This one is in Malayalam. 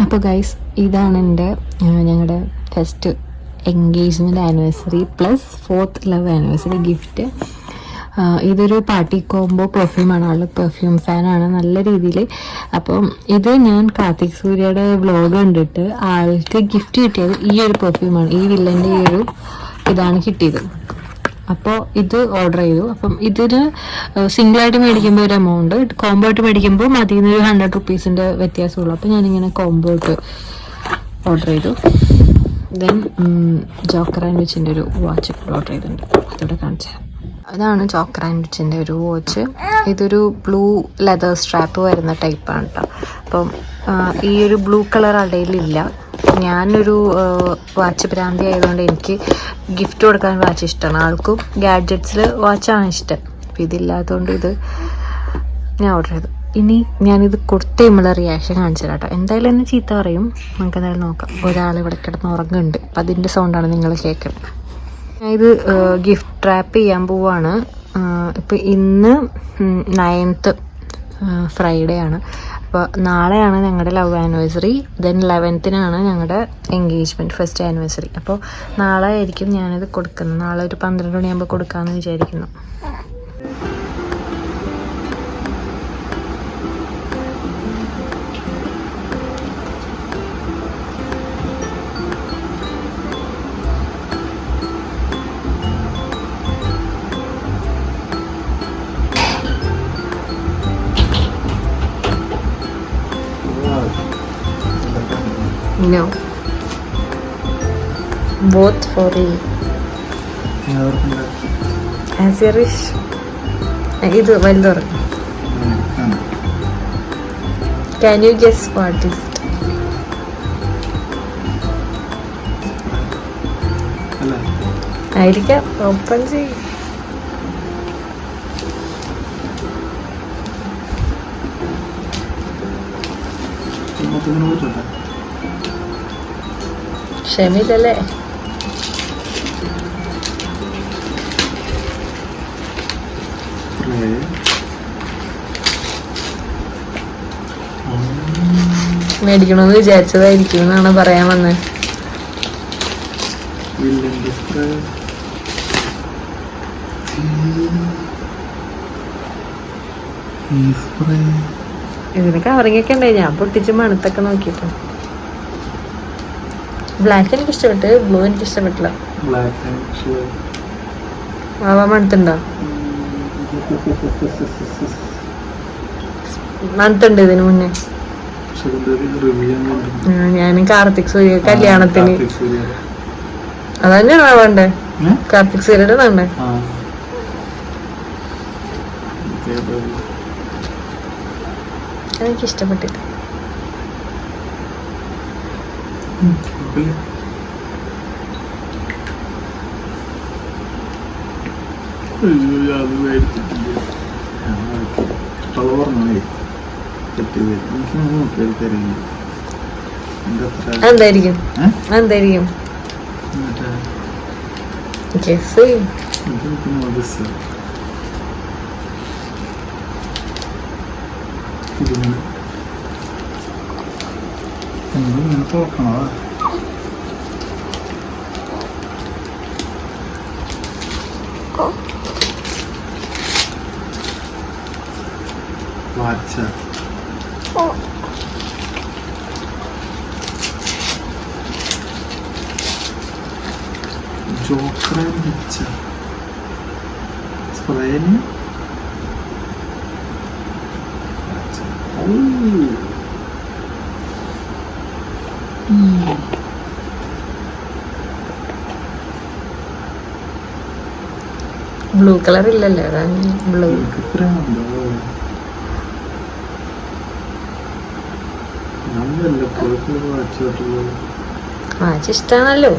അപ്പോൾ ഗൈസ്, ഇതാണ് എൻ്റെ ഞങ്ങളുടെ first engagement anniversary plus 4th love anniversary gift. ഇതൊരു പാർട്ടി കോംബോ പെർഫ്യൂമാണ്. ആൾ പെർഫ്യൂം ഫാനാണ് നല്ല രീതിയിൽ. അപ്പം ഇത് ഞാൻ കാർത്തിക് സൂര്യയുടെ വ്ലോഗ് കണ്ടിട്ട് ആൾക്ക് ഗിഫ്റ്റ് കിട്ടിയത് ഈ ഒരു പെർഫ്യൂമാണ്. ഈ വില്ലൻ്റെ ഈ ഒരു ഇതാണ് കിട്ടിയത്. അപ്പോൾ ഇത് ഓർഡർ ചെയ്തു. അപ്പം ഇതിന് സിംഗിളായിട്ട് മേടിക്കുമ്പോൾ ഒരു എമൗണ്ട്, കോംബോ ആയിട്ട് മേടിക്കുമ്പോൾ അതിൽ നിന്ന് ഒരു 100 റുപ്പീസിൻ്റെ വ്യത്യാസമുള്ളൂ. അപ്പോൾ ഞാനിങ്ങനെ കോംബോ ആയിട്ട് ഓർഡർ ചെയ്തു. ദെൻ ജോക്കർ ആൻഡ് വിച്ചിൻ്റെ ഒരു വാച്ച് ഓർഡർ ചെയ്തിട്ടുണ്ട്. അതോടെ കാണിച്ചാൽ അതാണ് ജോക്കർ ആൻഡ് വിച്ചിൻ്റെ ഒരു വാച്ച്. ഇതൊരു ബ്ലൂ ലെതർ സ്ട്രാപ്പ് വരുന്ന ടൈപ്പാണ് കേട്ടോ. അപ്പം ഈ ഒരു ബ്ലൂ കളർ അടയിലില്ല. ഞാനൊരു വാച്ച് ഭ്രാന്തി ആയതുകൊണ്ട് എനിക്ക് ഗിഫ്റ്റ് കൊടുക്കാൻ വാച്ച് ഇഷ്ടമാണ്. ആൾക്കും ഗാഡ്ജറ്റ്സിൽ വാച്ചാണ് ഇഷ്ടം. അപ്പം ഇതില്ലാത്തതുകൊണ്ട് ഇത് ഞാൻ ഓർഡർ ചെയ്തു. ഇനി ഞാനിത് കൊടുത്ത് കഴിയുമ്പോൾ റിയാക്ഷൻ കാണിച്ചു തരാം കേട്ടോ. എന്തായാലും എന്നെ ചീത്ത പറയും, നമുക്ക് എന്തായാലും നോക്കാം. ഒരാൾ ഇവിടെ കിടന്ന് ഉറങ്ങുന്നുണ്ട്. അപ്പം അതിൻ്റെ സൗണ്ടാണ് നിങ്ങൾ കേൾക്കുന്നത്. ഞാൻ ഇത് ഗിഫ്റ്റ് റാപ്പ് ചെയ്യാൻ പോവാണ്. ഇപ്പം ഇന്ന് 9th ഫ്രൈഡേ ആണ്. അപ്പോൾ നാളെയാണ് ഞങ്ങളുടെ ലവ് ആനിവേഴ്സറി. ദെൻ 11th ഞങ്ങളുടെ എൻഗേജ്മെൻറ്റ് ഫസ്റ്റ് ആനിവേഴ്സറി. അപ്പോൾ നാളെ ആയിരിക്കും ഞാനിത് കൊടുക്കുന്നത്. നാളെ ഒരു 12 മണിയാകുമ്പോൾ കൊടുക്കാമെന്ന് വിചാരിക്കുന്നു. No. Both for you. As you wish. ഇത് വലുതോറ്. Can you guess what is it? ആയിരിക്കാം. ഓപ്പൺ ചെയ്യും. ഷെമിതല്ലേ? മേടിക്കണമെന്ന് വിചാരിച്ചതായിരിക്കും എന്നാണ് പറയാൻ വന്നത്. ഇതിന് കവറിങ്ങൊക്കെ ഉണ്ടായി. ഞാൻ പൊട്ടിച്ച് മണത്തൊക്കെ നോക്കിയിട്ട് ബ്ലാക്ക് എനിക്ക് ഇഷ്ടപ്പെട്ട്, ബ്ലൂ എനിക്ക് ഇഷ്ടപ്പെട്ടില്ല. മണത്തുണ്ടോ? മണത്തുണ്ട് ഇതിന് മുന്നേ. ഞാൻ കാർത്തിക് സൂര്യ കല്യാണത്തിന് അതന്നെയാണോ വേണ്ടേ? കാർത്തിക് സൂര്യയുടെ വേണ്ടേ? എനിക്ക് ഇഷ്ടപ്പെട്ടിട്ട്. എന്തായിരിക്കും എന്തായിരിക്കും വാച്ച ജോക്കർ വെച്ച സ്പ്രേന് ബ്ലൂ കളർ ഇല്ലല്ലോ, അതാണ് ബ്ലൂ. വാച്ച് ഇഷ്ടാണല്ലോ.